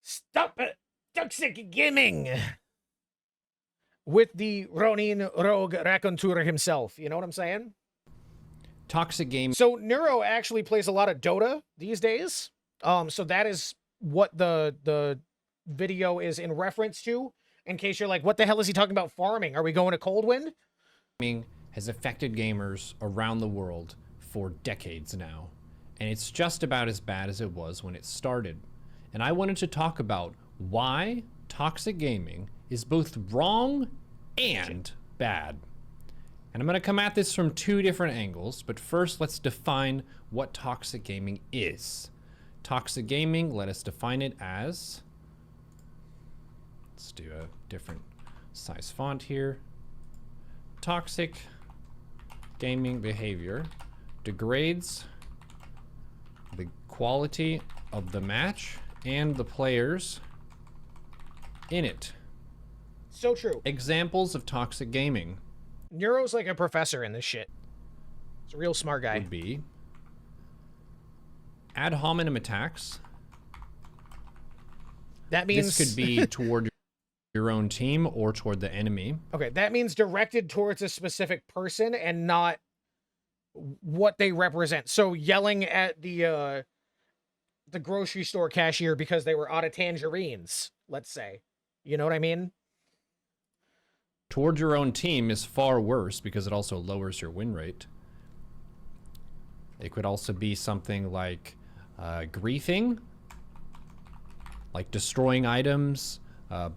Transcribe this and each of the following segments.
Stop it! Toxic gaming! With the Ronin Rogue Raconteur himself. You know what I'm saying? Toxic game. So Neuro actually plays a lot of Dota these days. So that is what the video is in reference to. In case you're like, what the hell is he talking about farming? Are we going to Coldwind? Gaming has affected gamers around the world for decades now. And it's just about as bad as it was when it started. And I wanted to talk about why toxic gaming is both wrong and bad. And I'm going to come at this from two different angles, but first let's define what toxic gaming is. Toxic gaming, let us define it as, let's do a different size font here. Toxic gaming behavior degrades the quality of the match and the players in it. So true. Examples of toxic gaming. Neuro's like a professor in this shit. He's a real smart guy. Would be ad hominem attacks. That means this could be toward your own team or toward the enemy. Okay, that means directed towards a specific person and not what they represent. So yelling at the grocery store cashier because they were out of tangerines, let's say. You know what I mean? Toward your own team is far worse because it also lowers your win rate. It could also be something like griefing, like destroying items,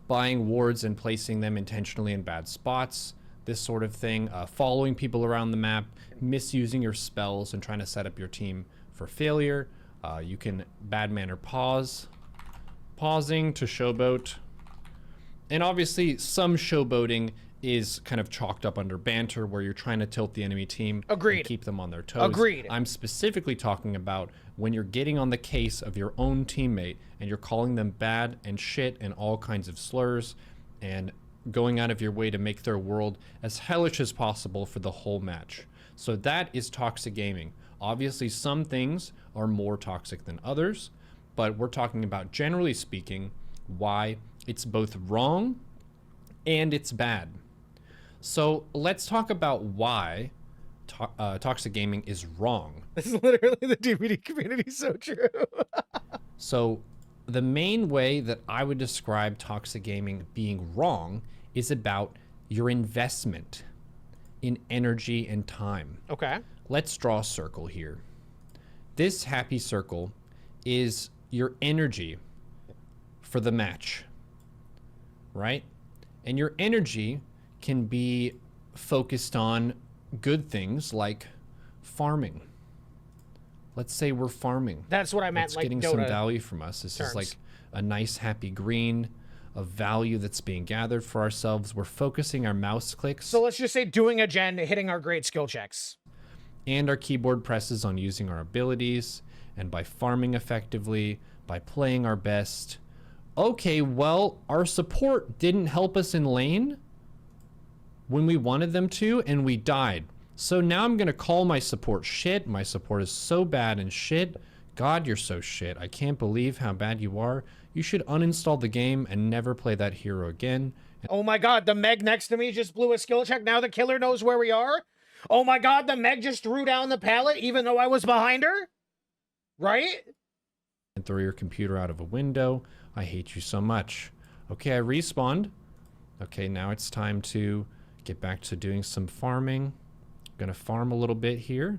buying wards and placing them intentionally in bad spots, this sort of thing, following people around the map, misusing your spells and trying to set up your team for failure. You can bad manner pausing to showboat. And obviously some showboating is kind of chalked up under banter where you're trying to tilt the enemy team. Agreed. And keep them on their toes. Agreed. I'm specifically talking about when you're getting on the case of your own teammate and you're calling them bad and shit and all kinds of slurs and going out of your way to make their world as hellish as possible for the whole match. So that is toxic gaming. Obviously some things are more toxic than others, but we're talking about, generally speaking, why it's both wrong and it's bad. So let's talk about why toxic gaming is wrong. This is literally the DVD community, so true. So the main way that I would describe toxic gaming being wrong is about your investment in energy and time. Okay. Let's draw a circle here. This happy circle is your energy for the match, right? And your energy can be focused on good things like farming. Let's say we're farming. That's what I meant. It's like getting Dota some value from us. This terms. is like a nice happy green of value that's being gathered for ourselves. We're focusing our mouse clicks. So let's just say doing a gen, hitting our great skill checks. And our keyboard presses on using our abilities and by farming effectively, by playing our best. Okay, well, our support didn't help us in lane when we wanted them to, and we died. So now I'm gonna call my support shit. My support is so bad and shit. God, you're so shit. I can't believe how bad you are. You should uninstall the game and never play that hero again. Oh my god, the Meg next to me just blew a skill check. Now the killer knows where we are. Oh my god, the Meg just threw down the pallet even though I was behind her. Right? And throw your computer out of a window. I hate you so much. Okay, I respawned. Okay, now it's time to get back to doing some farming. I'm gonna farm a little bit here.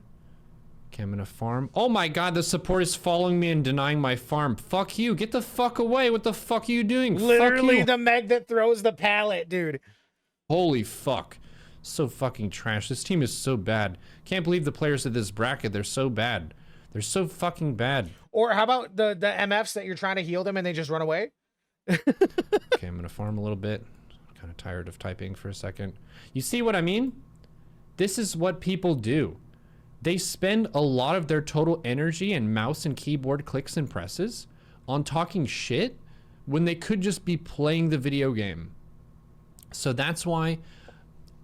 Okay, I'm gonna farm. Oh my god, the support is following me and denying my farm. Fuck you, get the fuck away. What the fuck are you doing? Literally Fuck you. the Meg that throws the pallet, dude. Holy fuck. So fucking trash. This team is so bad. Can't believe the players of this bracket, they're so bad. They're so fucking bad. Or how about the MFs that you're trying to heal them and they just run away? Okay, I'm gonna farm a little bit. Kind of tired of typing for a second. You see what I mean? This is what people do. They spend a lot of their total energy and mouse and keyboard clicks and presses on talking shit when they could just be playing the video game. So that's why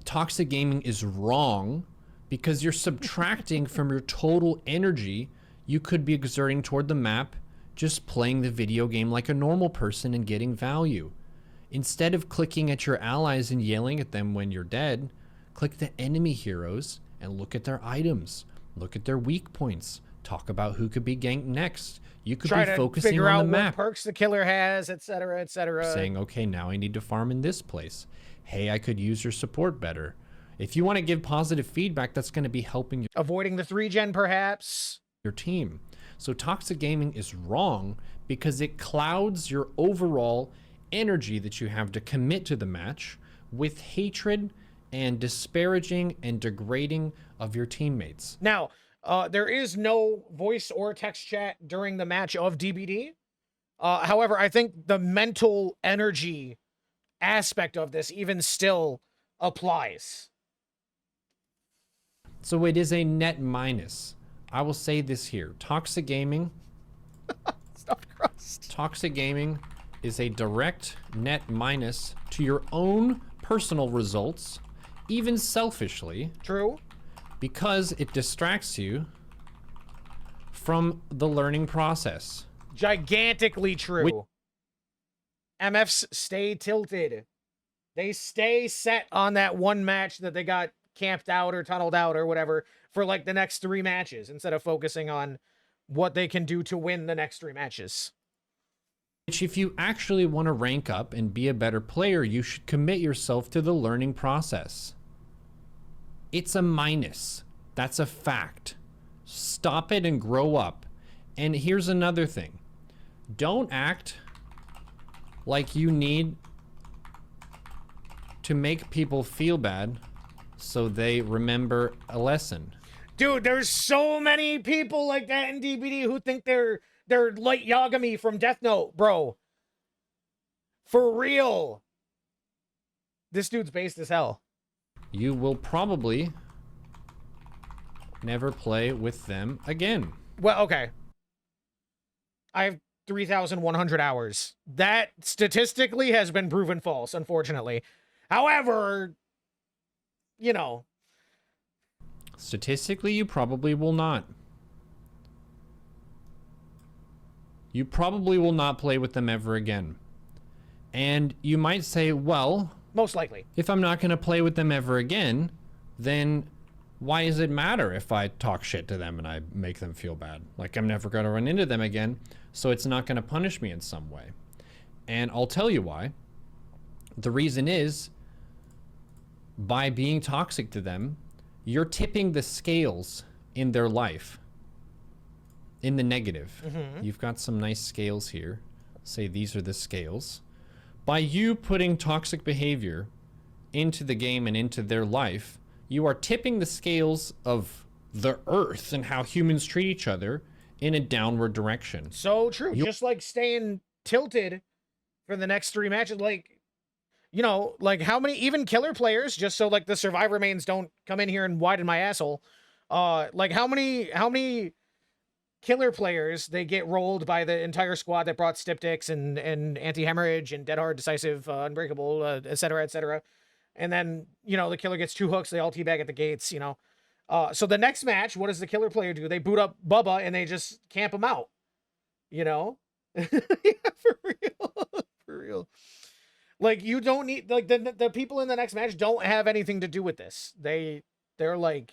toxic gaming is wrong, because you're subtracting from your total energy you could be exerting toward the map, just playing the video game like a normal person and getting value. Instead of clicking at your allies and yelling at them when you're dead, click the enemy heroes and look at their items. Look at their weak points. Talk about who could be ganked next. You could Try be to focusing figure on out the map. what perks the killer has, etc., etc. Saying, okay, now I need to farm in this place. Hey, I could use your support better. If you want to give positive feedback, that's going to be helping Avoiding the 3-gen, perhaps. your team. So toxic gaming is wrong because it clouds your overall energy that you have to commit to the match with hatred and disparaging and degrading of your teammates. Now, there is no voice or text chat during the match of DBD. However, I think the mental energy aspect of this even still applies. So it is a net minus. I will say this here. Toxic gaming Stuffed crust. Toxic gaming is a direct net minus to your own personal results, even selfishly, True. because it distracts you from the learning process. Gigantically true. MFs stay tilted. They stay set on that one match that they got camped out or tunneled out or whatever for like the next 3 matches instead of focusing on what they can do to win the next 3 matches. Which, if you actually want to rank up and be a better player, you should commit yourself to the learning process. It's a minus. That's a fact. Stop it and grow up. And here's another thing. Don't act like you need to make people feel bad so they remember a lesson. Dude, there's so many people like that in DBD who think they're Light Yagami from Death Note, bro. For real. This dude's based as hell. You will probably never play with them again. Well, okay. I have 3,100 hours. That statistically has been proven false, unfortunately. However, you know. Statistically, you probably will not. You probably will not play with them ever again. And you might say, well, Most likely. if I'm not going to play with them ever again, then why does it matter if I talk shit to them and I make them feel bad? Like, I'm never going to run into them again, so it's not going to punish me in some way. And I'll tell you why. The reason is, by being toxic to them, you're tipping the scales in their life in the negative. You've got some nice scales here. Say these are the scales. By you putting toxic behavior into the game and into their life, you are tipping the scales of the earth and how humans treat each other in a downward direction. So true. Just like staying tilted for the next 3 matches. Like, you know, like how many, even killer players, just so like the survivor mains don't come in here and widen my asshole. Like how many killer players they get rolled by the entire squad that brought Styptics and anti-hemorrhage and dead hard, decisive, unbreakable, etc., etc. And then, you know, the killer gets 2 hooks, they all teabag at the gates, you know. So the next match, what does the killer player do? They boot up Bubba and they just camp him out, you know? Yeah, for real. For real. Like, you don't need, like, the people in the next match don't have anything to do with this. They're like,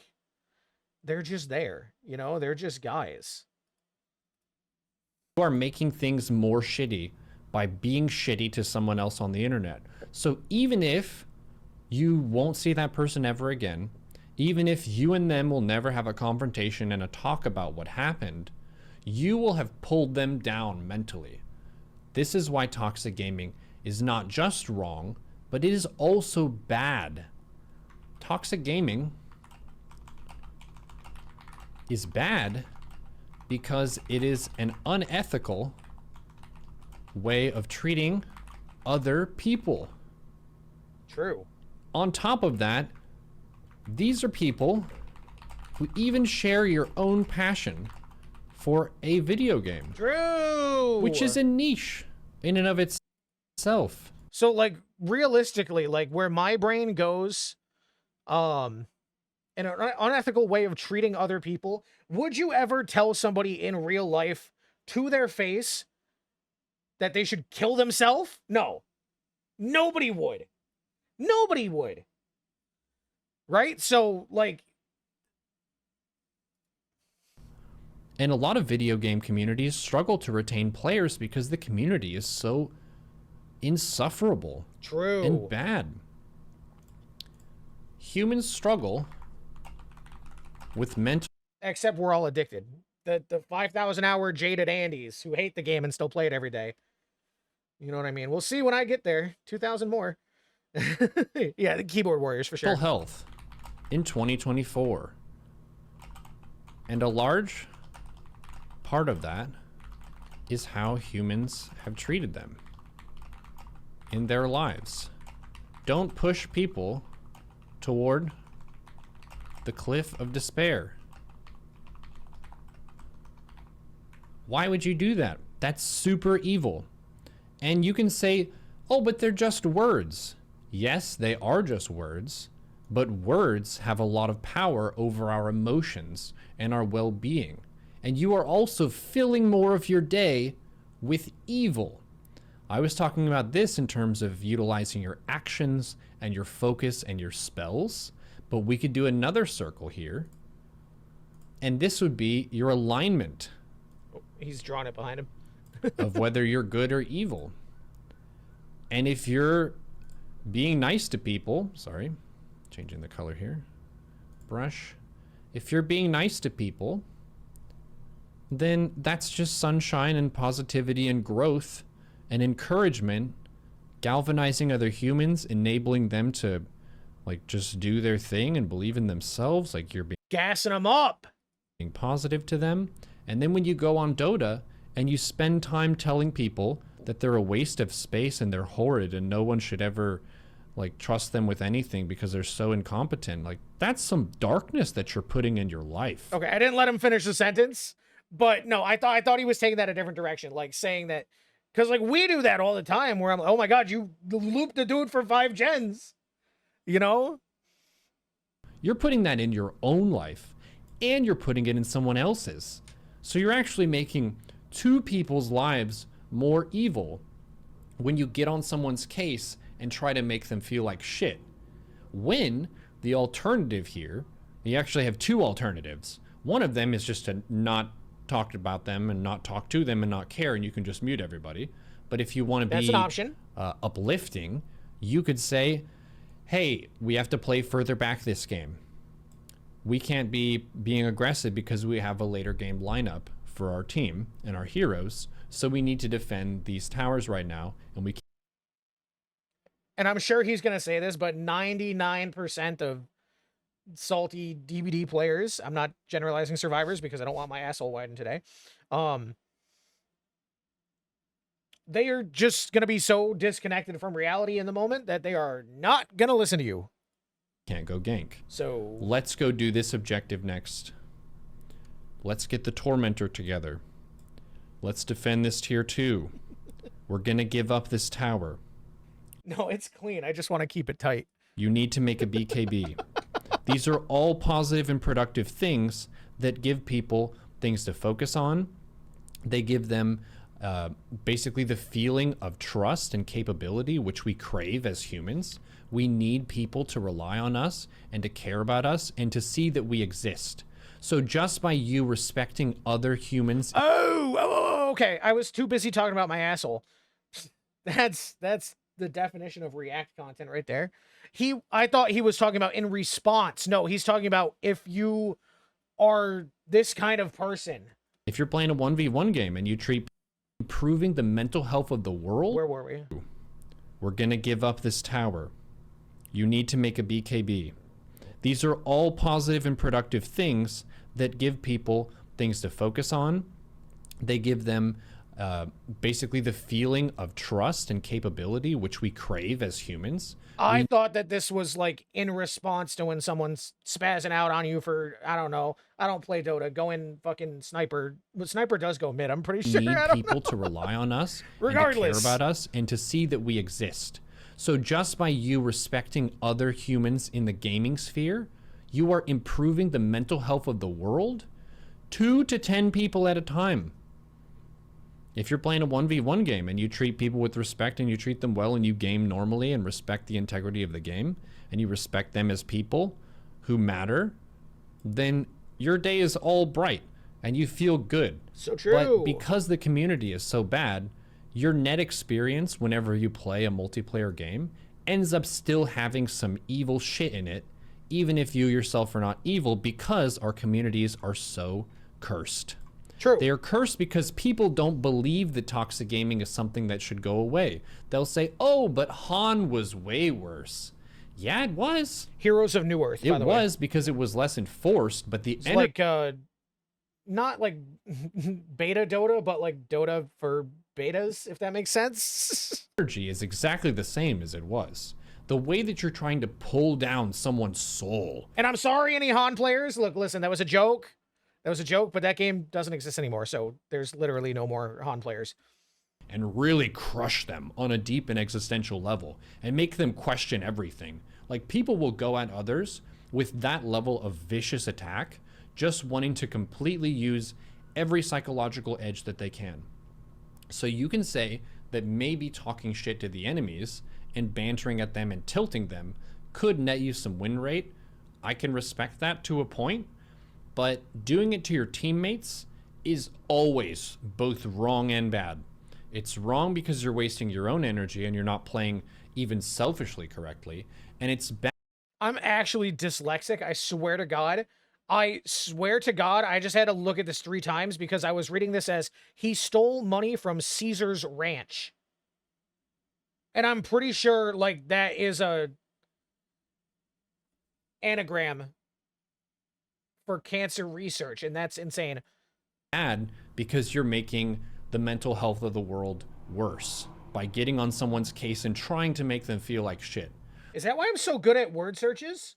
they're just there, you know? They're just guys. You are making things more shitty by being shitty to someone else on the internet. So even if you won't see that person ever again, even if you and them will never have a confrontation and a talk about what happened, you will have pulled them down mentally. This is why toxic gaming is not just wrong, but it is also bad. Toxic gaming is bad because it is an unethical way of treating other people. True. On top of that, these are people who even share your own passion for a video game. True. Which is a niche in and of itself. So, like, realistically, like, where my brain goes, in an unethical way of treating other people, would you ever tell somebody in real life to their face that they should kill themselves? No. Nobody would. Nobody would. Right? So, like... And a lot of video game communities struggle to retain players because the community is so insufferable. True. And bad. Humans struggle with mental... Except we're all addicted. The 5,000 hour jaded Andes who hate the game and still play it every day. You know what I mean? We'll see when I get there. 2,000 more. Yeah, the keyboard warriors for sure. mental health in 2024. And a large part of that is how humans have treated them in their lives. Don't push people toward the cliff of despair. Why would you do that? That's super evil. And you can say, oh, but they're just words. Yes, they are just words, but words have a lot of power over our emotions and our well-being. And you are also filling more of your day with evil. I was talking about this in terms of utilizing your actions and your focus and your spells, but we could do another circle here. And this would be your alignment. He's drawn it behind him. Of whether you're good or evil. And if you're being nice to people, sorry, changing the color here, brush. If you're being nice to people, then that's just sunshine and positivity and growth and encouragement, galvanizing other humans, enabling them to like just do their thing and believe in themselves. Like you're Gassing them up. being positive to them. And then when you go on Dota and you spend time telling people that they're a waste of space and they're horrid and no one should ever like trust them with anything because they're so incompetent, like that's some darkness that you're putting in your life. Okay, I didn't let him finish the sentence, but no, I thought he was taking that a different direction, like saying that, because like we do that all the time where I'm like, oh my god, you looped the dude for 5 gens, you know? You're putting that in your own life and you're putting it in someone else's. So you're actually making 2 people's lives more evil when you get on someone's case and try to make them feel like shit. When the alternative here, you actually have 2 alternatives. One of them is just to not talk about them and not talk to them and not care, and you can just mute everybody. But if you want to That's be an option. Uplifting, you could say, hey, we have to play further back this game. We can't be being aggressive because we have a later game lineup for our team and our heroes. So we need to defend these towers right now. And we can't. And I'm sure he's going to say this, but 99% of salty DVD players, I'm not generalizing survivors because I don't want my asshole widened today. They are just going to be so disconnected from reality in the moment that they are not going to listen to you. Can't go gank. So Let's go do this objective next. Let's get the Tormentor together. Let's defend this tier 2. We're gonna give up this tower. no, it's clean. I just want to keep it tight. You need to make a BKB. These are all positive and productive things that give people things to focus on. They give them basically the feeling of trust and capability, which we crave as humans. We need people to rely on us and to care about us and to see that we exist. So just by you respecting other humans... Oh, okay. I was too busy talking about my asshole. That's the definition of react content right there. I thought he was talking about in response. No, he's talking about if you are this kind of person. If you're playing a 1v1 game and you treat improving the mental health of the world... Where were we? We're going to give up this tower. You need to make a BKB. These are all positive and productive things that give people things to focus on. They give them basically the feeling of trust and capability, which we crave as humans. I thought that this was like in response to when someone's spazzing out on you for, I don't know, I don't play Dota, go in fucking sniper. But sniper does go mid, I'm pretty sure. Need people to rely on us, regardless, and to care about us, and to see that we exist. So just by you respecting other humans in the gaming sphere, you are improving the mental health of the world 2 to 10 people at a time. If you're playing a 1v1 game and you treat people with respect and you treat them well and you game normally and respect the integrity of the game and you respect them as people who matter, then your day is all bright and you feel good. So true. But because the community is so bad, your net experience whenever you play a multiplayer game ends up still having some evil shit in it, even if you yourself are not evil, because our communities are so cursed. True. They are cursed because people don't believe that toxic gaming is something that should go away. They'll say, oh, but Han was way worse. Yeah, it was. Heroes of New Earth, by the way. It was because it was less enforced, but the It's like, not like beta Dota, but like Dota for betas, if that makes sense. energy is exactly the same as it was. The way that you're trying to pull down someone's soul. And I'm sorry, any Han players. Look, listen, that was a joke. That was a joke, but that game doesn't exist anymore, so there's literally no more Han players. And really crush them on a deep and existential level and make them question everything. Like, people will go at others with that level of vicious attack, just wanting to completely use every psychological edge that they can. So you can say that maybe talking shit to the enemies and bantering at them and tilting them could net you some win rate. I can respect that to a point, but doing it to your teammates is always both wrong and bad. It's wrong because you're wasting your own energy and you're not playing even selfishly correctly, and it's bad. I'm actually dyslexic, I swear to God. I swear to God, I just had to look at this 3 times because I was reading this as he stole money from Caesar's ranch. And I'm pretty sure, like, that is a anagram for cancer research, and that's insane. Bad because you're making the mental health of the world worse by getting on someone's case and trying to make them feel like shit. Is that why I'm so good at word searches?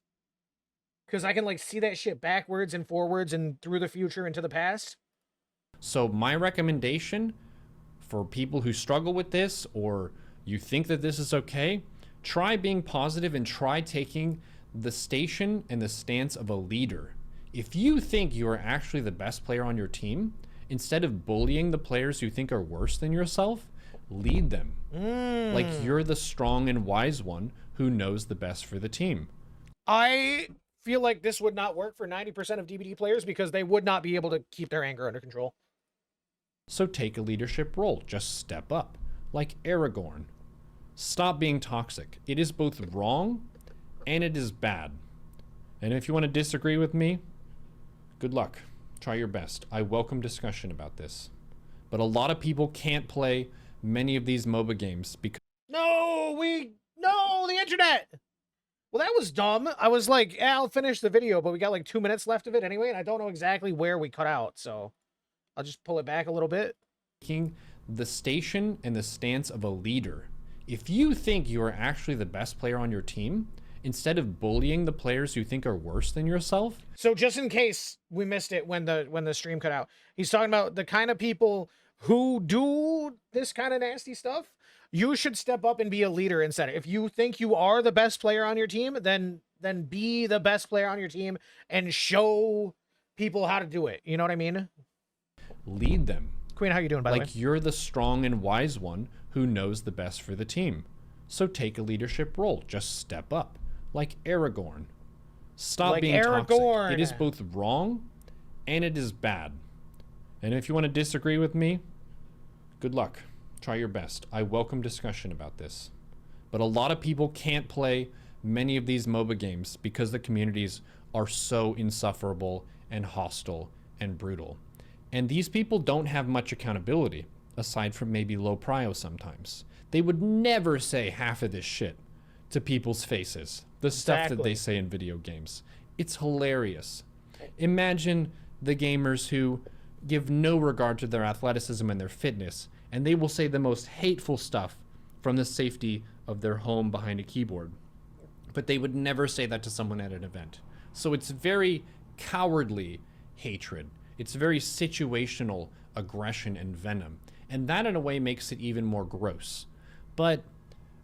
Because I can, like, see that shit backwards and forwards and through the future into the past? So my recommendation for people who struggle with this, or you think that this is okay, try being positive and try taking the station and the stance of a leader. If you think you are actually the best player on your team, instead of bullying the players you think are worse than yourself, lead them. Like you're the strong and wise one who knows the best for the team. I feel like this would not work for 90% of DBD players because they would not be able to keep their anger under control. So take a leadership role. Just step up. Like Aragorn. Stop being toxic. It is both wrong and it is bad. And if you want to disagree with me, good luck. Try your best. I welcome discussion about this. But a lot of people can't play many of these MOBA games because... No, the internet! Well, that was dumb. I was like, yeah, I'll finish the video, but we got like 2 minutes left of it anyway, and I don't know exactly where we cut out, so I'll just pull it back a little bit. Taking the station and the stance of a leader. If you think you are actually the best player on your team, instead of bullying the players you think are worse than yourself. So just in case we missed it when the stream cut out, he's talking about the kind of people who do this kind of nasty stuff. You should step up and be a leader instead. If you think you are the best player on your team, then be the best player on your team and show people how to do it. You know what I mean? Lead them. Queen, how you doing, by the way? Like you're the strong and wise one who knows the best for the team. So take a leadership role. Just step up. Like Aragorn. Stop Like being Aragorn. toxic. It is both wrong and it is bad. And if you want to disagree with me, good luck. Try your best. I welcome discussion about this. But a lot of people can't play many of these MOBA games because the communities are so insufferable and hostile and brutal. And these people don't have much accountability, aside from maybe low prio sometimes. They would never say half of this shit to people's faces. The stuff that they say in video games. It's hilarious. Imagine the gamers who give no regard to their athleticism and their fitness, and they will say the most hateful stuff from the safety of their home behind a keyboard. But they would never say that to someone at an event. So it's very cowardly hatred. It's very situational aggression and venom. And that in a way makes it even more gross. But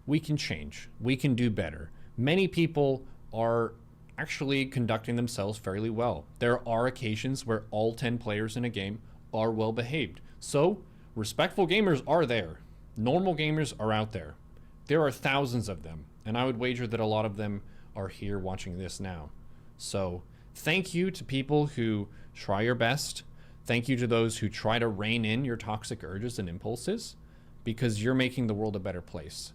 we can change. We can do better. Many people are actually conducting themselves fairly well. There are occasions where all 10 players in a game are well behaved. So Respectful gamers are there. Normal gamers are out there. There are thousands of them, and I would wager that a lot of them are here watching this now. So, thank you to people who try your best. Thank you to those who try to rein in your toxic urges and impulses, because you're making the world a better place.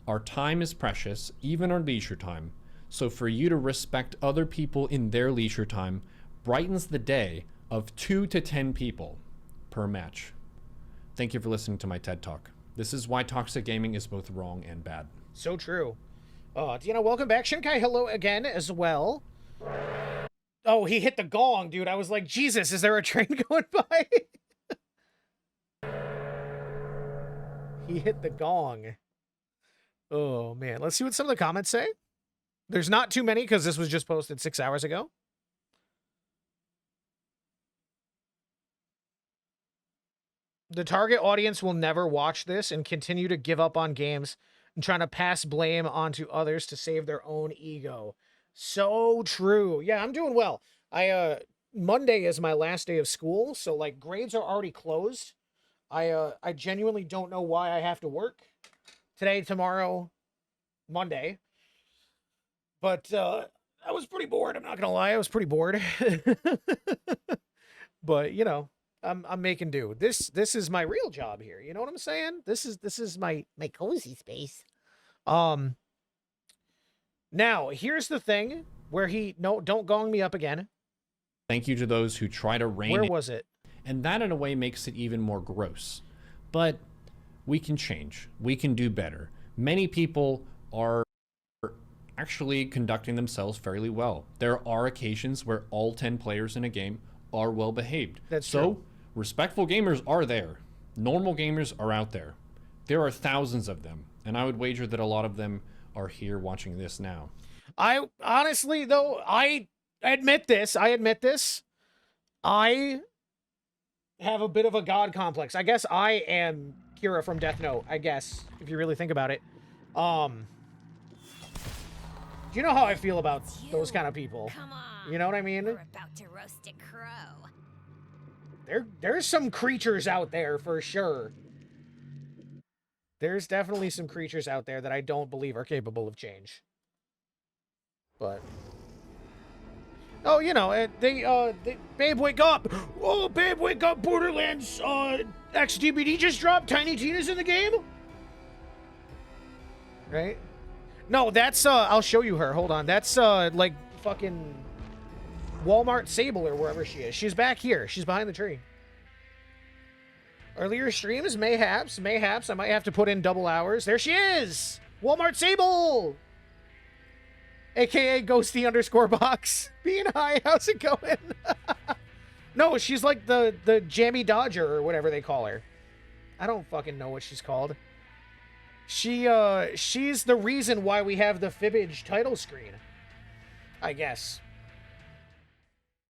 Our time is precious, even our leisure time. So for you to respect other people in their leisure time brightens the day of 2 to 10 people per match. Thank you for listening to my TED Talk. This is why toxic gaming is both wrong and bad. So true. Deanna, welcome back. Shinkai, hello again as well. Oh, he hit the gong, dude. I was like, Jesus, is there a train going by? He hit the gong. Oh, man. Let's see what some of the comments say. There's not too many because this was just posted 6 hours ago. The target audience will never watch this and continue to give up on games and trying to pass blame onto others to save their own ego. So true. Yeah, I'm doing well. Monday is my last day of school, so like grades are already closed. I genuinely don't know why I have to work today, tomorrow, Monday. But I was pretty bored. I'm not gonna lie, I was pretty bored. But you know, I'm making do. This is my real job here. You know what I'm saying? This is my cozy space. Now here's the thing where don't gong me up again. Thank you to those who try to rein in. Where was it? And that in a way makes it even more gross. But we can change. We can do better. Many people are actually conducting themselves fairly well. There are occasions where all 10 players in a game are well behaved. That's true. So respectful gamers are there. Normal gamers are out there. There are thousands of them, and I would wager that a lot of them are here watching this now. I honestly, though, I admit this. I have a bit of a god complex. I guess I am Kira from Death Note, I guess, if you really think about it. Do you know how I feel about those kind of people? Come on. You know what I mean? We're about to roast a crow. There's some creatures out there for sure. There's definitely some creatures out there that I don't believe are capable of change. But oh, you know, babe, wake up! Oh, babe, wake up! Borderlands XDBD just dropped. Tiny Tina's in the game, right? No, that's I'll show you her. Hold on. That's like fucking Walmart Sable or wherever she is. She's back here. She's behind the tree. Earlier streams, mayhaps. I might have to put in double hours. There she is! Walmart Sable! AKA Ghosty_box. Being high, how's it going? No, she's like the Jammy Dodger or whatever they call her. I don't fucking know what she's called. She's the reason why we have the Fibbage title screen, I guess.